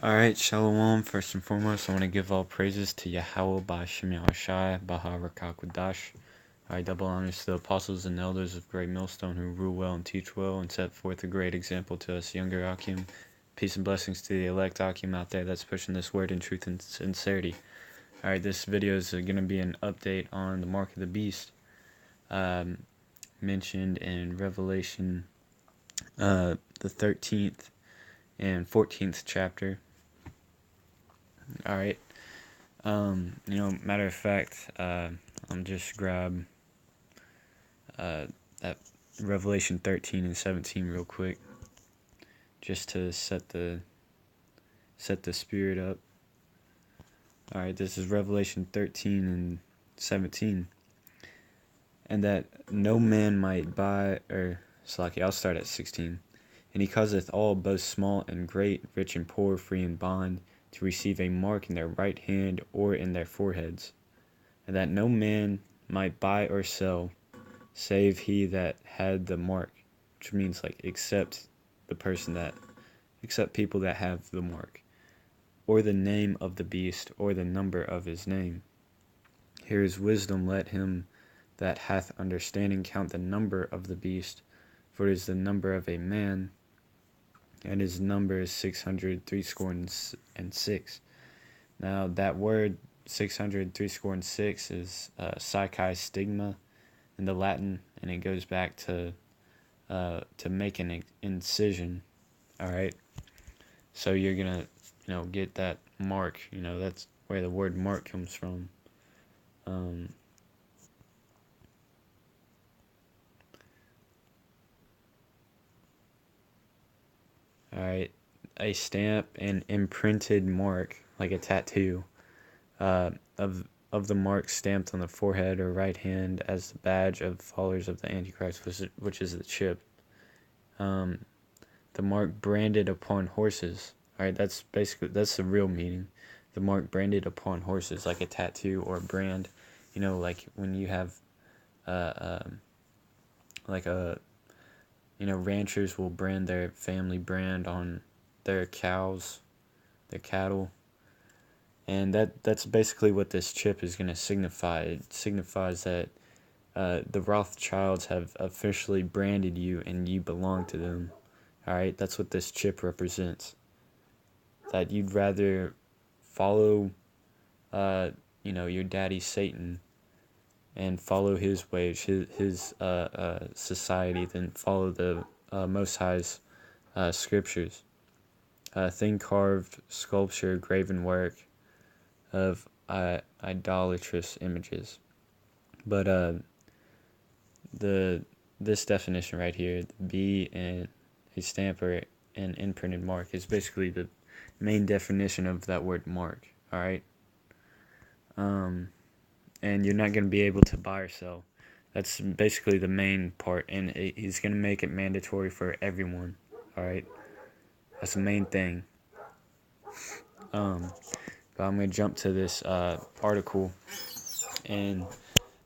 Alright, Shalom. First and foremost, I want to give all praises to Yahweh Ba'Shem Yahushai, Baha Rakakwadash. Alright, double honors to the apostles and elders of Great Millstone who rule well and teach well and set forth a great example to us younger Akim. Peace and blessings to the elect Akim out there that's pushing this word in truth and sincerity. Alright, this video is going to be an update on the Mark of the Beast mentioned in Revelation the 13th and 14th chapter. Alright, matter of fact, I'm just grab that Revelation 13 and 17 real quick, just to set the spirit up. Alright, this is Revelation 13 and 17. And that no man might buy, I'll start at 16. And he causeth all, both small and great, rich and poor, free and bond, to receive a mark in their right hand or in their foreheads, and that no man might buy or sell, save he that had the mark, which means except people that have the mark, or the name of the beast, or the number of his name. Here is wisdom. Let him that hath understanding count the number of the beast, for it is the number of a man, and his number is 666. Now that word 666 is psyche stigma in the Latin, and it goes back to make an incision. All right, so you're gonna get that mark. That's where the word mark comes from. Alright, a stamp and imprinted mark, like a tattoo, of the mark stamped on the forehead or right hand as the badge of followers of the Antichrist, which is the chip. The mark branded upon horses. Alright, that's the real meaning. The mark branded upon horses, like a tattoo or a brand. Like when you have ranchers will brand their family brand on their cows, their cattle. And that's basically what this chip is going to signify. It signifies that the Rothschilds have officially branded you and you belong to them. Alright, that's what this chip represents. That you'd rather follow, your daddy Satan and follow his ways, his society, than follow the Most High's scriptures. Thin carved sculpture, graven work of idolatrous images. But this definition right here, the B and a stamp or an imprinted mark, is basically the main definition of that word mark. All right. And you're not going to be able to buy or sell. That's basically the main part, and he's going to make it mandatory for everyone. All right, that's the main thing. But I'm going to jump to this article, and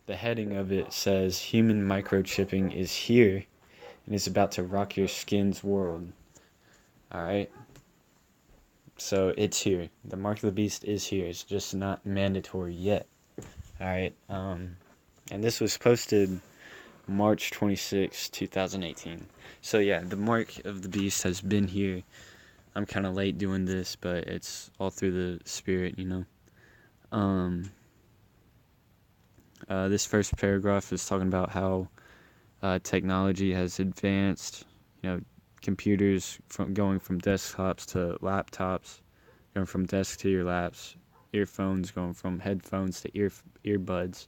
the heading of it says, "Human microchipping is here, and it's about to rock your skin's world." All right. So it's here. The Mark of the Beast is here. It's just not mandatory yet. Alright, and this was posted March 26, 2018. So yeah, the Mark of the Beast has been here. I'm kind of late doing this, but it's all through the spirit, This first paragraph is talking about how technology has advanced, computers going from desktops to laptops, going from desk to your laps, earphones going from headphones to earbuds.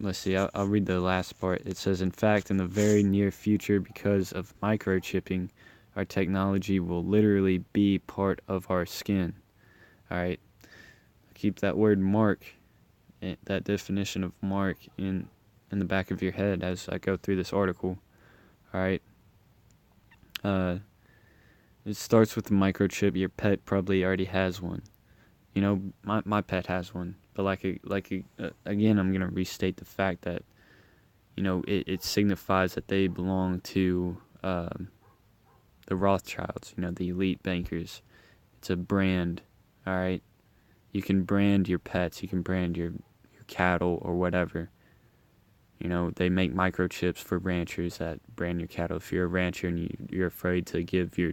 Let's see, I'll read the last part. It says, "In fact, in the very near future, because of microchipping, our technology will literally be part of our skin." Alright, keep that word mark, that definition of mark, in the back of your head as I go through this article. Alright, it starts with the microchip. Your pet probably already has one. My pet has one. But again, I'm gonna restate the fact that it signifies that they belong to the Rothschilds, the elite bankers. It's a brand, all right? You can brand your pets, you can brand your cattle or whatever. They make microchips for ranchers that brand your cattle. If you're a rancher and you're afraid to give your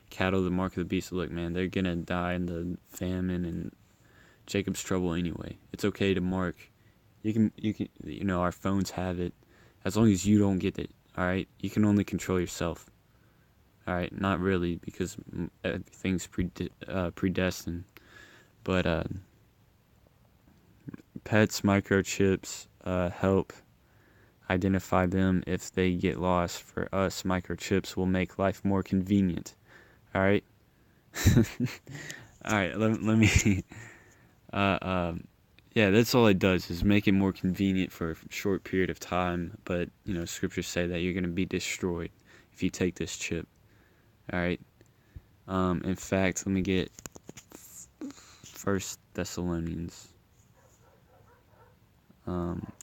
cattle the mark of the beast, look, man, they're going to die in the famine and Jacob's trouble anyway. It's okay to mark. You can, our phones have it. As long as you don't get it, all right? You can only control yourself. All right, not really, because everything's predestined. But pets, microchips help identify them if they get lost. For us, microchips will make life more convenient. All right? All right, let me... yeah, that's all it does, is make it more convenient for a short period of time. But, scriptures say that you're going to be destroyed if you take this chip. All right. In fact, let me get 1 Thessalonians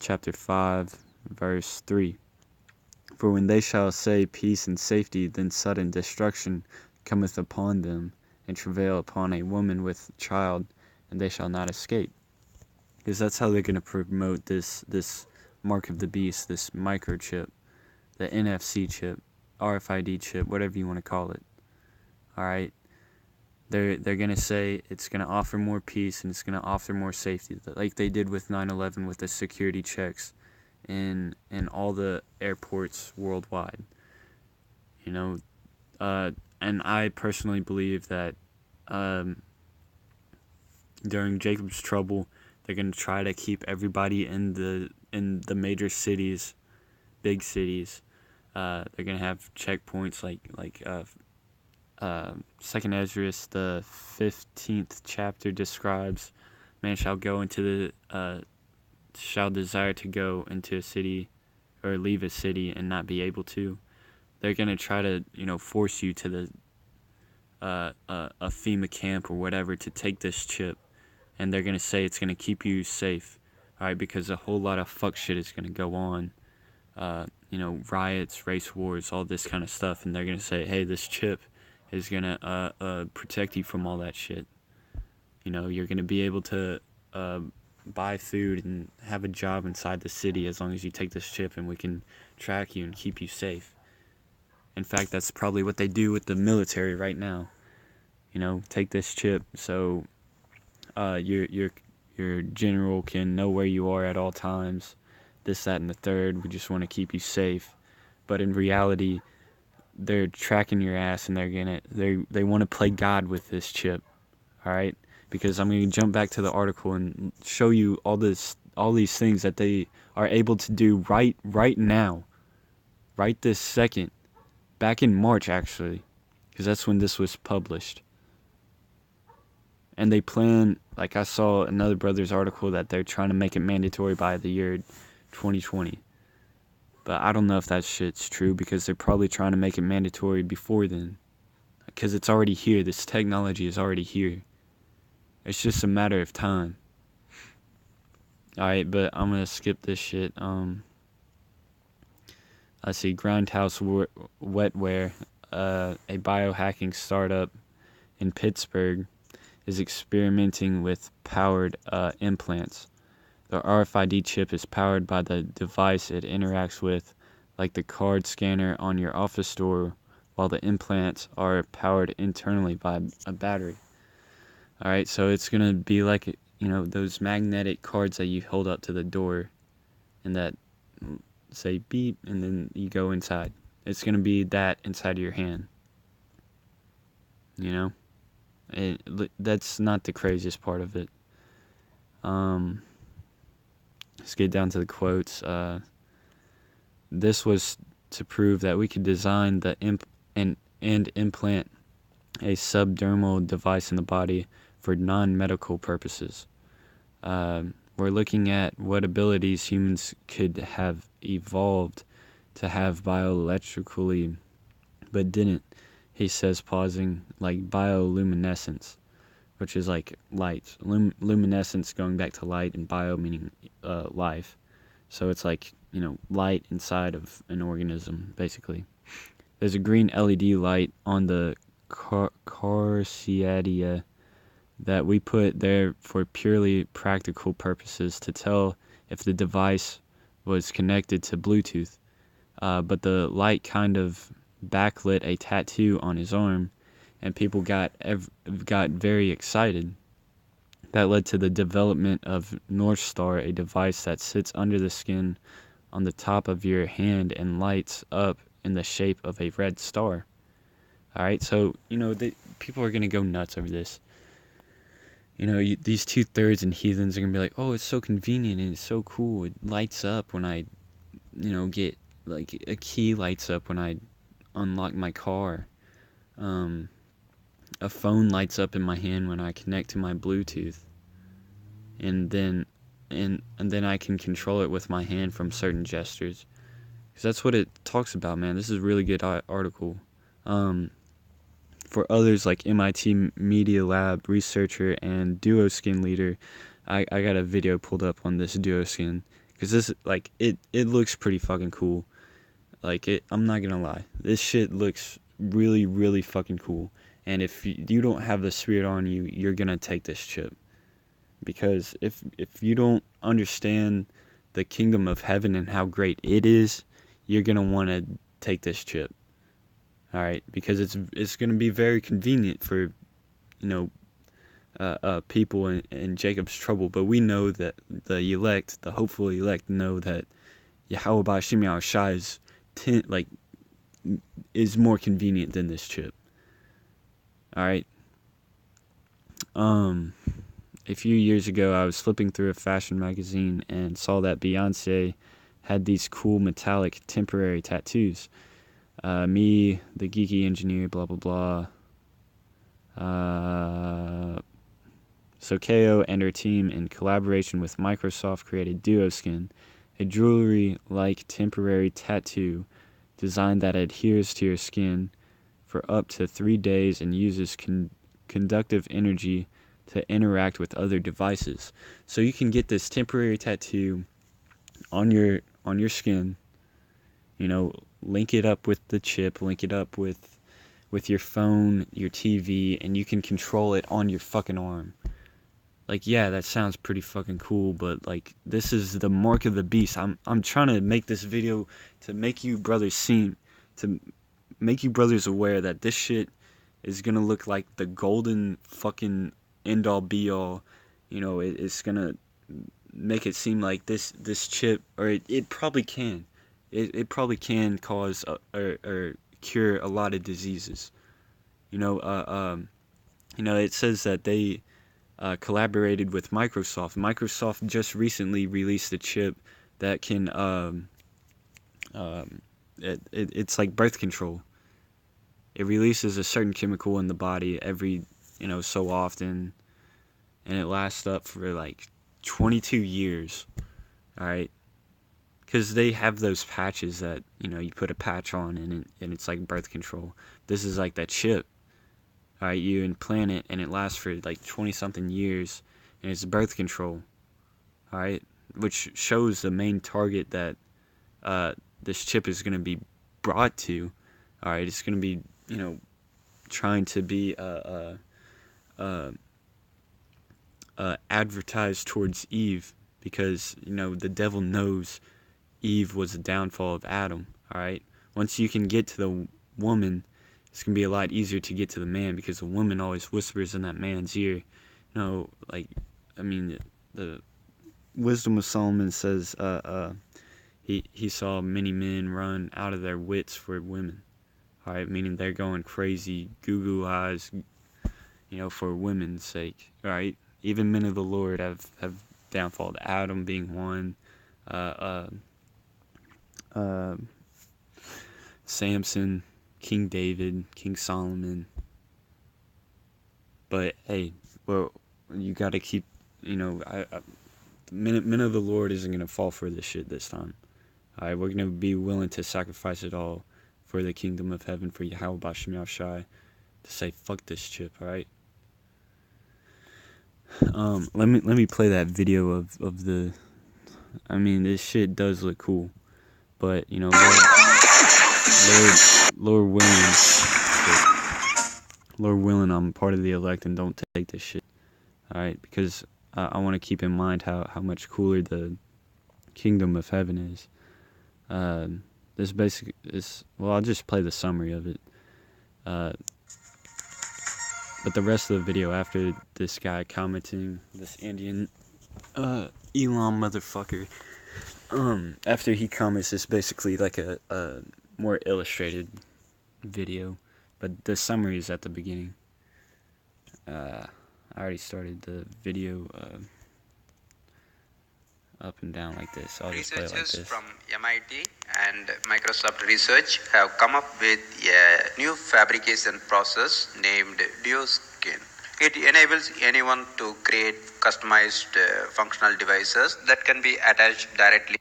chapter 5, verse 3. For when they shall say peace and safety, then sudden destruction cometh upon them, and travail upon a woman with child, and they shall not escape. Because that's how they're going to promote this mark of the beast, this microchip, the NFC chip, RFID chip, whatever you want to call it. All right, they're gonna say it's gonna offer more peace and it's gonna offer more safety, like they did with 9/11 with the security checks in all the airports worldwide. And I personally believe that during Jacob's trouble, they're gonna try to keep everybody in the major cities, big cities. They're gonna have checkpoints like 2nd Ezra, the 15th chapter describes, man shall desire to go into a city or leave a city and not be able to. They're going to try to, force you to the a FEMA camp or whatever to take this chip, and they're going to say it's going to keep you safe, all right, because a whole lot of fuck shit is going to go on. Riots, race wars, all this kind of stuff, and they're going to say, hey, this chip is going to protect you from all that shit. You're going to be able to buy food and have a job inside the city as long as you take this chip, and we can track you and keep you safe. In fact, that's probably what they do with the military right now. Take this chip so your general can know where you are at all times. This, that, and the third. We just want to keep you safe. But in reality, they're tracking your ass, and they want to play God with this chip. All right, because I'm going to jump back to the article and show you all these things that they are able to do right now, right this second, back in March actually, because that's when this was published. And they plan, like I saw another brother's article, that they're trying to make it mandatory by the year 2020. But I don't know if that shit's true, because they're probably trying to make it mandatory before then. Because it's already here. This technology is already here. It's just a matter of time. Alright, but I'm going to skip this shit. I see Grindhouse Wetware, a biohacking startup in Pittsburgh, is experimenting with powered implants. The RFID chip is powered by the device it interacts with, like the card scanner on your office door, while the implants are powered internally by a battery. Alright, so it's going to be like, those magnetic cards that you hold up to the door and that say beep, and then you go inside. It's going to be that inside of your hand. That's not the craziest part of it. Let's get down to the quotes. This was to prove that we could design and implant a subdermal device in the body for non-medical purposes. We're looking at what abilities humans could have evolved to have bioelectrically, but didn't, he says, pausing, like bioluminescence, which is like light. Luminescence going back to light, and bio meaning life. So it's like, light inside of an organism, basically. there's a green LED light on the Carciadia that we put there for purely practical purposes to tell if the device was connected to Bluetooth. But the light kind of backlit a tattoo on his arm, and people got very excited. That led to the development of North Star, a device that sits under the skin on the top of your hand and lights up in the shape of a red star. Alright, so, people are going to go nuts over this. These 2/3 and heathens are going to be like, oh, it's so convenient and it's so cool. It lights up when I, get, like, a key lights up when I unlock my car. A phone lights up in my hand when I connect to my Bluetooth, and then I can control it with my hand from certain gestures, because that's what it talks about, man. This is a really good article. For others, like MIT Media Lab researcher and Duoskin leader, I got a video pulled up on this Duoskin, because this, like, it looks pretty fucking cool. Like, I'm not gonna lie, this shit looks really, really fucking cool. And if you don't have the spirit on you, you're gonna take this chip. Because if you don't understand the kingdom of heaven and how great it is, you're gonna want to take this chip. All right, because it's gonna be very convenient for, people in Jacob's trouble. But we know that the elect, the hopeful elect, know that Yahweh B'Shem Yahushua is more convenient than this chip. Alright. A few years ago, I was flipping through a fashion magazine and saw that Beyonce had these cool metallic temporary tattoos. Me, the geeky engineer, blah blah blah. Sokeo and her team, in collaboration with Microsoft, created Duoskin, a jewelry-like temporary tattoo design that adheres to your skin for up to 3 days and uses conductive energy to interact with other devices. So you can get this temporary tattoo on your skin, link it up with the chip, link it up with your phone, your TV, and you can control it on your fucking arm. Like, yeah, that sounds pretty fucking cool, but, like, this is the mark of the beast. I'm trying to make this video to make you brothers make you brothers aware that this shit is gonna look like the golden fucking end-all be-all. It's gonna make it seem like this chip, or it probably can. It probably can cause or cure a lot of diseases. It says that they collaborated with Microsoft. Microsoft just recently released a chip that can it's like birth control. It releases a certain chemical in the body every so often, and it lasts up for like 22 years. All right, because they have those patches that you put a patch on and it's like birth control. This is like that chip. All right, you implant it and it lasts for like 20 something years, and it's birth control. All right, which shows the main target that this chip is going to be brought to. All right, it's going to be trying to be advertised towards Eve, because the devil knows Eve was the downfall of Adam. All right, once you can get to the woman, it's going to be a lot easier to get to the man, because the woman always whispers in that man's ear. The Wisdom of Solomon says he saw many men run out of their wits for women. All right, meaning they're going crazy, goo eyes, for women's sake. All right, even men of the Lord have downfalled. Adam being one, Samson, King David, King Solomon. But hey, well, you got to keep, men of the Lord isn't going to fall for this shit this time. All right, we're going to be willing to sacrifice it all for the kingdom of heaven, for Yahweh B'Shem Yahushua, to say fuck this chip. All right. Let me play that video of the. This shit does look cool, but Lord, Lord willing, Lord willing, I'm part of the elect and don't take this shit. Alright, because I want to keep in mind how much cooler the kingdom of heaven is. This basic is, well, I'll just play the summary of it. But the rest of the video, after this guy commenting, this Indian Elon motherfucker, after he comments, it's basically like a more illustrated video, but the summary is at the beginning. I already started the video up and down like this. I'll just play it like this. Researchers from MIT and Microsoft Research have come up with a new fabrication process named DuoSkin. It enables anyone to create customized functional devices that can be attached directly.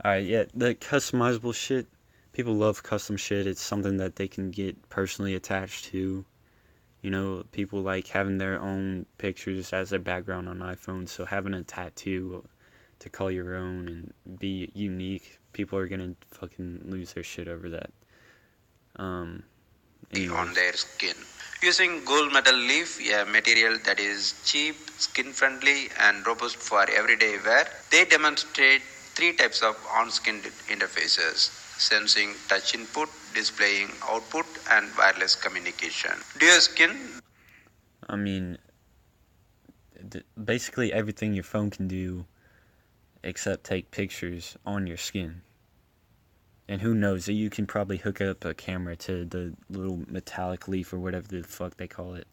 Alright, yeah, the customizable shit, people love custom shit. It's something that they can get personally attached to. You know, people like having their own pictures as their background on iPhones, so having a tattoo to call your own and be unique, people are gonna fucking lose their shit over that. On their skin. Using gold metal leaf, a material that is cheap, skin-friendly, and robust for everyday wear, they demonstrate 3 types of on-skin interfaces: sensing touch input, displaying output, and wireless communication. DuoSkin. I mean, basically everything your phone can do except take pictures on your skin. And who knows, you can probably hook up a camera to the little metallic leaf or whatever the fuck they call it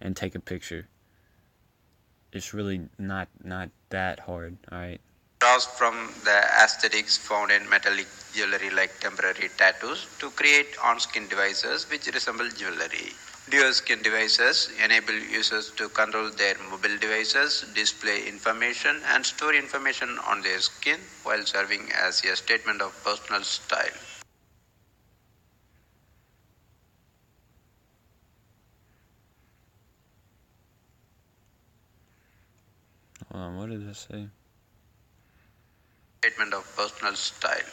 and take a picture. It's really not that hard, alright? Draws from the aesthetics found in metallic jewelry like temporary tattoos to create on-skin devices which resemble jewelry. DuoSkin devices enable users to control their mobile devices, display information, and store information on their skin while serving as a statement of personal style. Hold on, what did I say? Statement of personal style.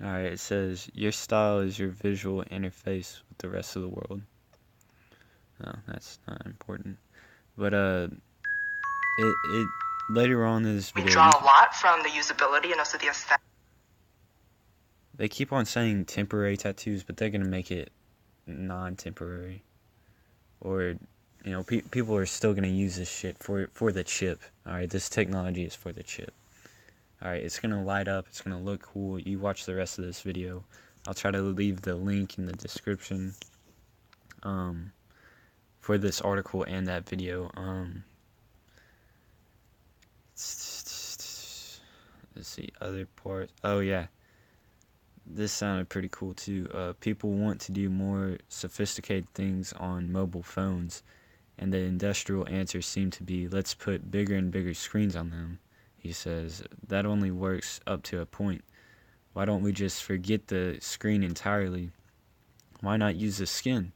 Alright, it says, your style is your visual interface with the rest of the world. No, that's not important. But, it later on in this video... We draw a lot from the usability and also the aesthetic. They keep on saying temporary tattoos, but they're gonna make it non-temporary. Or, you know, people are still gonna use this shit for the chip. Alright, this technology is for the chip. Alright, it's gonna light up, it's gonna look cool. You watch the rest of this video. I'll try to leave the link in the description for this article and that video. Let's see, other parts. Oh yeah, this sounded pretty cool too. People want to do more sophisticated things on mobile phones, and the industrial answer seemed to be, let's put bigger and bigger screens on them. He says, that only works up to a point. Why don't we just forget the screen entirely? Why not use the skin?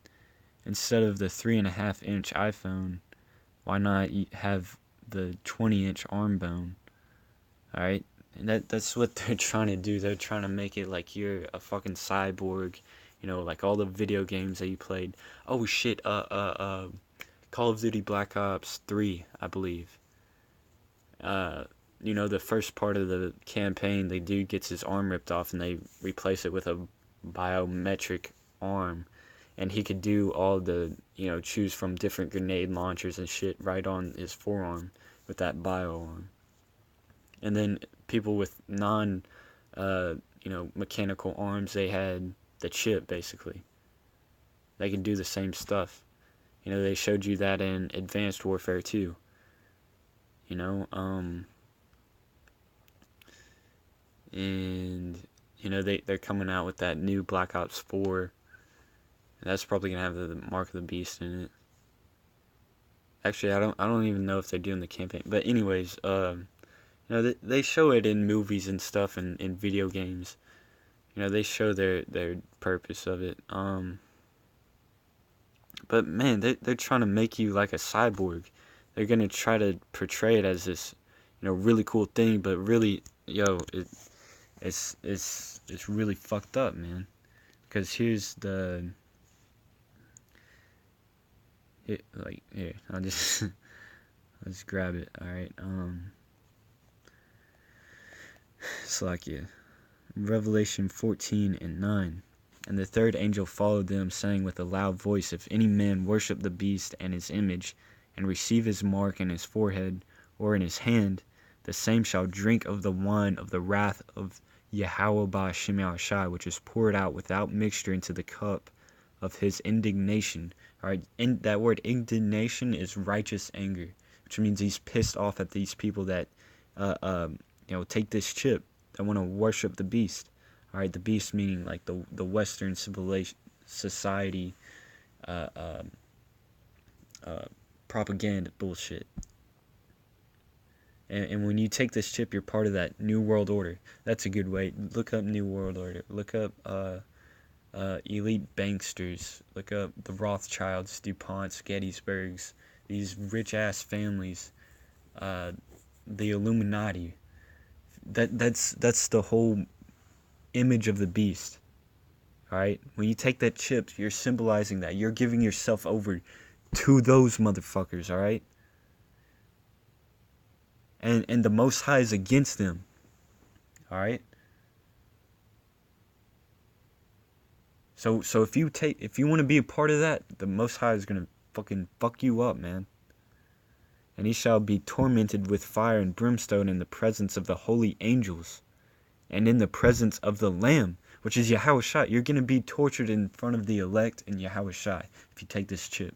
Instead of the 3.5-inch iPhone, why not have the 20-inch arm bone? Alright? And that's what they're trying to do. They're trying to make it like you're a fucking cyborg. You know, like all the video games that you played. Oh shit, Call of Duty Black Ops 3, I believe. You know, the first part of the campaign, the dude gets his arm ripped off and they replace it with a biometric arm. And he could do all the, you know, choose from different grenade launchers and shit right on his forearm with that bio arm. And then people with mechanical arms, they had the chip, basically. They could do the same stuff. You know, they showed you that in Advanced Warfare 2. You know, and, you know, they're coming out with that new Black Ops 4. And that's probably going to have the Mark of the Beast in it. Actually, I don't even know if they're doing the campaign. But anyways, you know, they show it in movies and stuff and in video games. You know, they show their purpose of it. But man, they're trying to make you like a cyborg. they're gonna try to portray it as this, really cool thing, but really, it's really fucked up, man. Because here's the, here, I'll just let's grab it. All right, Slakia, Revelation 14:9. And the third angel followed them, saying with a loud voice, if any man worship the beast and his image, and receive his mark in his forehead or in his hand, the same shall drink of the wine of the wrath of Yahweh Ba'ashem Yahushai, which is poured out without mixture into the cup of his indignation. All right, that word indignation is righteous anger, which means he's pissed off at these people that, take this chip, that want to worship the beast. All right, the beast meaning like the Western civilization, society, propaganda bullshit. And when you take this chip, you're part of that New World Order. That's a good way. Look up New World Order. Look up elite banksters. Look up the Rothschilds, DuPonts, Gettysburgs, these rich ass families, the Illuminati. That's the whole image of the beast. Alright? When you take that chip, you're symbolizing that. You're giving yourself over to those motherfuckers, alright? And the Most High is against them. Alright? So if you want to be a part of that, the Most High is gonna fucking fuck you up, man. And he shall be tormented with fire and brimstone in the presence of the holy angels, and in the presence of the Lamb, which is Yahushua. You're going to be tortured in front of the elect and Yahushua if you take this chip.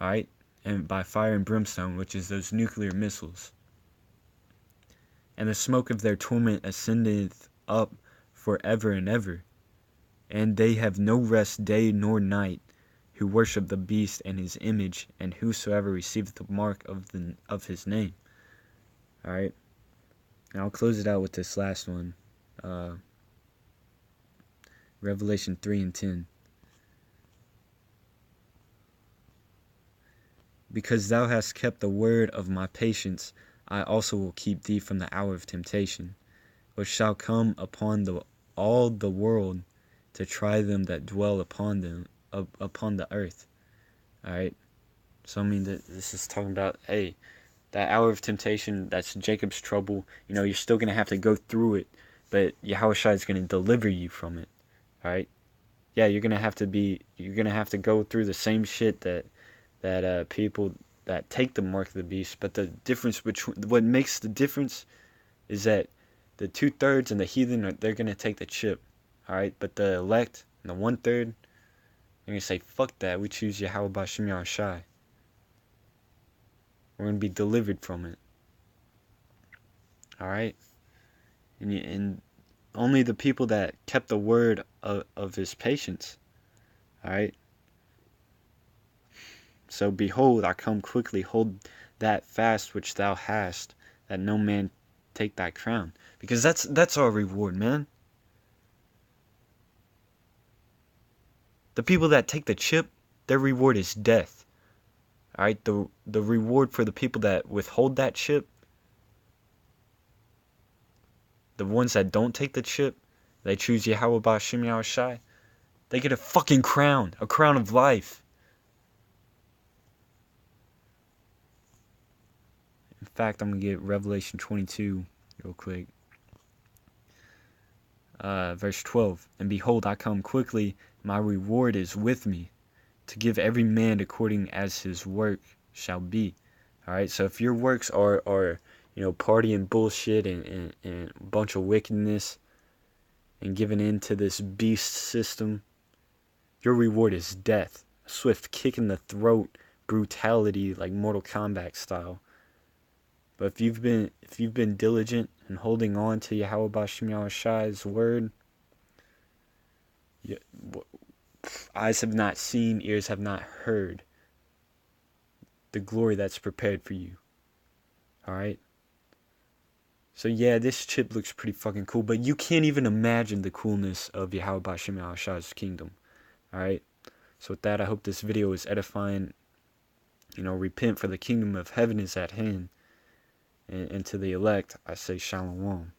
Alright? And by fire and brimstone, which is those nuclear missiles. And the smoke of their torment ascendeth up forever and ever. And they have no rest day nor night, who worship the beast and his image, and whosoever receiveth the mark of his name. Alright? And I'll close it out with this last one. Revelation 3:10. Because thou hast kept the word of my patience, I also will keep thee from the hour of temptation, which shall come upon all the world to try them that dwell upon the earth. Alright? So I mean, this is talking about, hey, that hour of temptation, that's Jacob's trouble. You're still going to have to go through it, but Yahushua is going to deliver you from it. Alright? Yeah, you're going to have to go through the same shit that people that take the mark of the beast, but the difference what makes the difference is that the 2/3 and the heathen, they're going to take the chip. Alright? But the elect and the 1/3, they're going to say, fuck that, we choose Yahweh Ba'ashem Yahushai. We're going to be delivered from it. Alright? And only the people that kept the word of his patience. Alright? So behold, I come quickly, hold that fast which thou hast, that no man take thy crown. Because that's our reward, man. The people that take the chip, their reward is death. Alright, the reward for the people that withhold that chip, the ones that don't take the chip, they choose Yahweh Ba'ashem Yahushai, they get a fucking crown, a crown of life. In fact, I'm going to get Revelation 22 real quick. Verse 12, and behold, I come quickly, my reward is with me, to give every man according as his work shall be. Alright, so if your works are partying bullshit and a bunch of wickedness and giving in to this beast system, your reward is death. A swift kick in the throat, brutality like Mortal Kombat style. But if you've been diligent and holding on to Yahweh Ba'ashem Yahushai's word, eyes have not seen, ears have not heard the glory that's prepared for you. Alright? So yeah, this chip looks pretty fucking cool, but you can't even imagine the coolness of Yahweh Ba'ashem Yahushai's kingdom. Alright? So with that, I hope this video was edifying repent, for the kingdom of heaven is at hand. And to the elect, I say shalom.